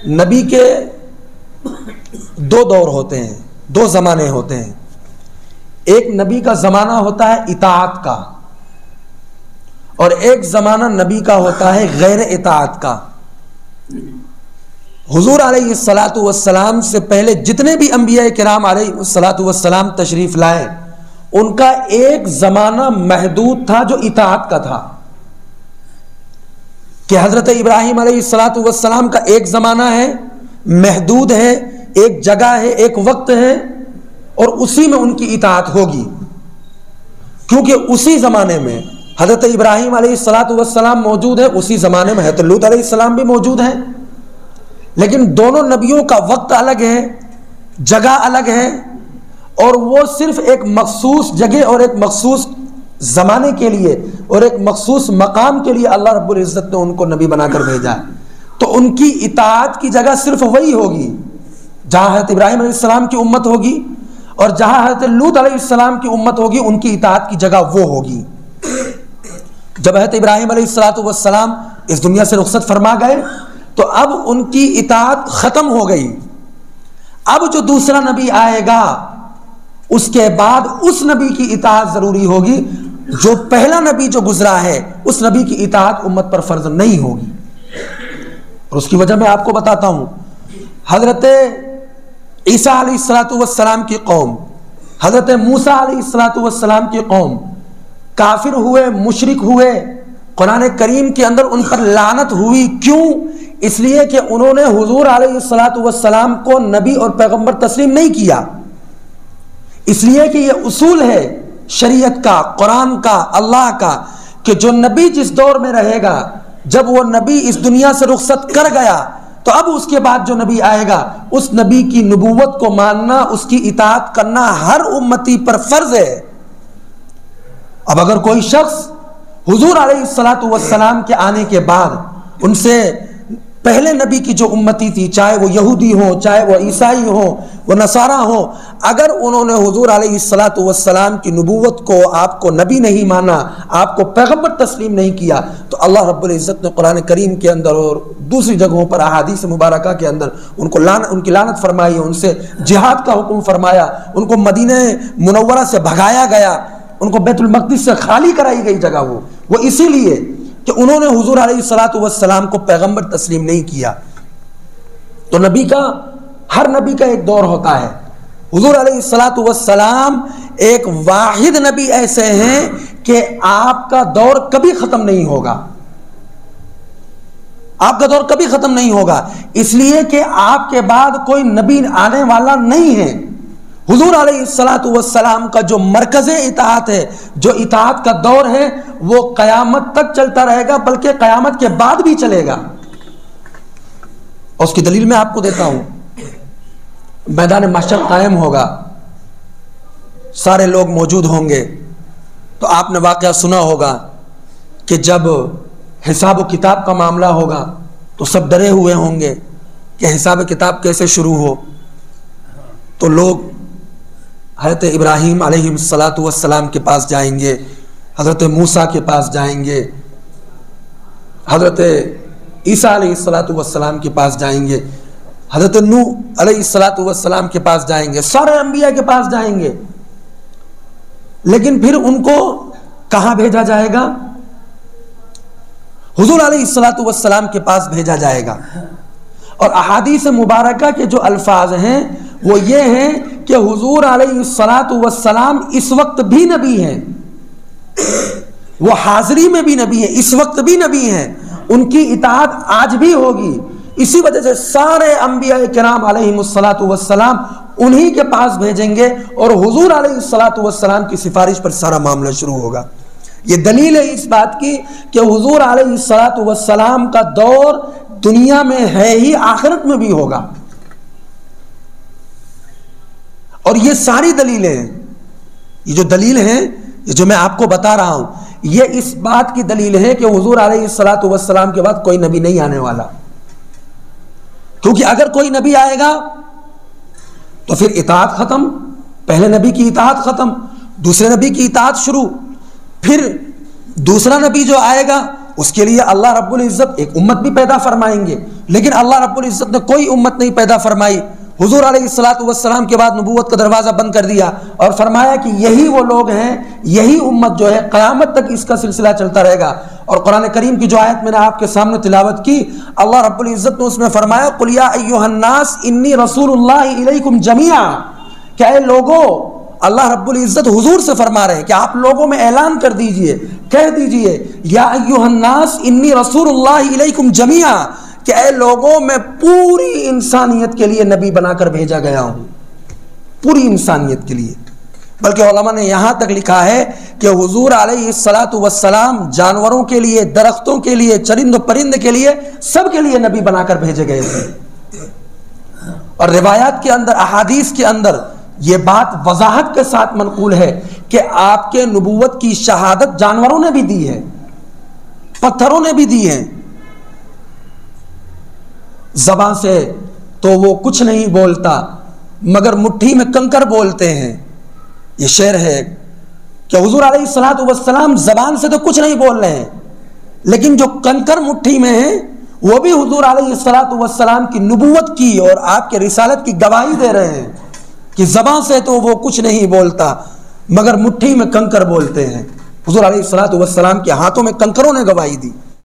نبی کے دو دور ہوتے ہیں، دو زمانے ہوتے ہیں. ایک نبی کا زمانہ ہوتا ہے اطاعت کا، اور ایک زمانہ نبی کا ہوتا ہے غیر اطاعت کا. حضور علیہ الصلاۃ والسلام سے پہلے جتنے بھی انبیاء کرام علیہ الصلاۃ والسلام تشریف لائے، ان کا ایک زمانہ محدود تھا جو اطاعت کا تھا. کہ حضرت ابراہیم علیہ الصلاۃ والسلام کا ایک زمانہ ہے، محدود ہے، ایک جگہ ہے، ایک وقت ہے، اور اسی میں ان کی اطاعت ہوگی، کیونکہ اسی زمانے میں حضرت ابراہیم علیہ الصلاۃ والسلام موجود ہے، اسی زمانے میں حضرت لوط علیہ السلام بھی موجود ہے. لیکن دونوں نبیوں کا وقت الگ ہے، جگہ الگ ہے، اور وہ صرف ایک مخصوص جگہ اور ایک مخصوص زمانے کے لیے اور ایک مخصوص مقام کے لیے اللہ رب العزت نے ان کو نبی بنا کر بھیجا ہے. تو ان کی اطاعت کی جگہ صرف وہی ہوگی جہاں حضرت ابراہیم علیہ السلام کی امت ہوگی، اور جہاں حضرت لوط علیہ السلام کی امت ہوگی ان کی اطاعت کی جگہ وہ ہوگی. جب حضرت ابراہیم علیہ الصلاۃ والسلام اس دنیا سے رخصت فرما گئے تو اب ان کی اطاعت ختم ہو گئی. اب جو دوسرا نبی آئے گا اس کے بعد اس نبی کی اطاعت ضروری ہوگی. جو پہلا نبی جو گزرا ہے اس نبی کی اطاعت امت پر فرض نہیں ہوگی، اور اس کی وجہ میں آپ کو بتاتا ہوں. حضرت عیسیٰ علیہ الصلاۃ والسلام کی قوم، حضرت موسیٰ علیہ الصلاۃ والسلام کی قوم کافر ہوئے، مشرک ہوئے. قرآن کریم کے اندر ان پر لعنت ہوئی. کیوں؟ اس لیے کہ انہوں نے حضور علیہ الصلاۃ والسلام کو نبی اور پیغمبر تسلیم نہیں کیا. اس لیے کہ یہ اصول ہے شریعت کا، قرآن کا، اللہ کا، کہ جو نبی جس دور میں رہے گا، جب وہ نبی اس دنیا سے رخصت کر گیا تو اب اس کے بعد جو نبی آئے گا اس نبی کی نبوت کو ماننا، اس کی اطاعت کرنا ہر امتی پر فرض ہے. اب اگر کوئی شخص حضور علیہ الصلاۃ والسلام کے آنے کے بعد ان سے پہلے نبی کی جو امتی تھی، چاہے وہ یہودی ہوں، چاہے وہ عیسائی ہوں، وہ نصارہ ہوں، اگر انہوں نے حضور علیہ الصلاۃ والسلام کی نبوت کو، آپ کو نبی نہیں مانا، آپ کو پیغمبر تسلیم نہیں کیا، تو اللہ رب العزت نے قرآن کریم کے اندر اور دوسری جگہوں پر احادیث مبارکہ کے اندر ان کی لعنت فرمائی، ان سے جہاد کا حکم فرمایا، ان کو مدینہ منورہ سے بھگایا گیا، ان کو بیت المقدس سے خالی کرائی گئی جگہ. وہ اسی لیے کہ انہوں نے حضور علیہ الصلاۃ والسلام کو پیغمبر تسلیم نہیں کیا. تو نبی کا، ہر نبی کا ایک دور ہوتا ہے. حضور علیہ الصلاۃ والسلام ایک واحد نبی ایسے ہیں کہ آپ کا دور کبھی ختم نہیں ہوگا. آپ کا دور کبھی ختم نہیں ہوگا، اس لیے کہ آپ کے بعد کوئی نبی آنے والا نہیں ہے. حضور علیہ الصلاۃ والسلام کا جو مرکز اطاعت ہے، جو اطاعت کا دور ہے، وہ قیامت تک چلتا رہے گا، بلکہ قیامت کے بعد بھی چلے گا. اور اس کی دلیل میں آپ کو دیتا ہوں. میدان محشر قائم ہوگا، سارے لوگ موجود ہوں گے. تو آپ نے واقعہ سنا ہوگا کہ جب حساب و کتاب کا معاملہ ہوگا تو سب ڈرے ہوئے ہوں گے کہ حساب کتاب کیسے شروع ہو. تو لوگ حضرت ابراہیم علیہ الصلاۃ والسلام کے پاس جائیں گے، حضرت موسیٰ کے پاس جائیں گے، حضرت عیسیٰ علیہ الصلاۃ والسلام کے پاس جائیں گے، حضرت نوح علیہ الصلاۃ والسلام کے پاس جائیں گے، سارے انبیاء کے پاس جائیں گے. لیکن پھر ان کو کہاں بھیجا جائے گا؟ حضور علیہ الصلاۃ والسلام کے پاس بھیجا جائے گا. اور احادیث مبارکہ کے جو الفاظ ہیں وہ یہ ہیں کہ حضور علیہ الصلاۃ والسلام اس وقت بھی نبی ہیں، وہ حاضری میں بھی نبی ہیں، اس وقت بھی نبی ہیں، ان کی اطاعت آج بھی ہوگی. اسی وجہ سے سارے انبیاء کرام علیہم الصلاۃ والسلام انہی کے پاس بھیجیں گے، اور حضور علیہ الصلاۃ والسلام کی سفارش پر سارا معاملہ شروع ہوگا. یہ دلیل ہے اس بات کی کہ حضور علیہ الصلاۃ والسلام کا دور دنیا میں ہے ہی، آخرت میں بھی ہوگا. اور یہ ساری دلیلیں، یہ جو دلیل ہیں، یہ جو میں آپ کو بتا رہا ہوں، یہ اس بات کی دلیل ہے کہ حضور علیہ الصلاۃ والسلام کے بعد کوئی نبی نہیں آنے والا. کیونکہ اگر کوئی نبی آئے گا تو پھر اطاعت ختم، پہلے نبی کی اطاعت ختم، دوسرے نبی کی اطاعت شروع، پھر دوسرا نبی جو آئے گا اس کے لیے اللہ رب العزت ایک امت بھی پیدا فرمائیں گے، لیکن اللہ رب العزت نے کوئی امت نہیں پیدا فرمائی۔ حضور علیہ الصلوۃ والسلام کے بعد نبوت کا دروازہ بند کر دیا اور فرمایا کہ یہی وہ لوگ ہیں، یہی امت جو ہے قیامت تک اس کا سلسلہ چلتا رہے گا۔ اور قرآن کریم کی جو آیت میں نے آپ کے سامنے تلاوت کی، اللہ رب العزت نے اس میں فرمایا قُلْ يَا أَيُّهَا النَّاسِ إِنِّي رَسُولُ اللَّهِ إِلَيْكُمْ جَمِيعًا، کہ اے لوگو، اللہ رب العزت حضور سے فرما رہے ہیں کہ آپ لوگوں میں اعلان کر دیجئے، کہہ دیجئے یا ایھا الناس انی رسول اللہ الیکم جمیعا، کہ اے لوگوں میں پوری انسانیت کے لیے نبی بنا کر بھیجا گیا ہوں، پوری انسانیت کے لیے۔ بلکہ علماء نے یہاں تک لکھا ہے کہ حضور علیہ الصلوۃ والسلام جانوروں کے لیے، درختوں کے لیے، چرند و پرند کے لیے، سب کے لیے نبی بنا کر بھیجے گئے تھے۔ اور روایات کے اندر، احادیث کے اندر یہ بات وضاحت کے ساتھ منقول ہے کہ آپ کے نبوت کی شہادت جانوروں نے بھی دی ہے، پتھروں نے بھی دی ہے۔ زبان سے تو وہ کچھ نہیں بولتا مگر مٹھی میں کنکر بولتے ہیں، یہ شعر ہے کہ حضور علیہ الصلوۃ والسلام زبان سے تو کچھ نہیں بول رہے ہیں، لیکن جو کنکر مٹھی میں ہیں وہ بھی حضور علیہ الصلوۃ والسلام کی نبوت کی اور آپ کے رسالت کی گواہی دے رہے ہیں کہ زبان سے تو وہ کچھ نہیں بولتا مگر مٹھی میں کنکر بولتے ہیں۔ حضور علیہ الصلوۃ والسلام کے ہاتھوں میں کنکروں نے گواہی دی۔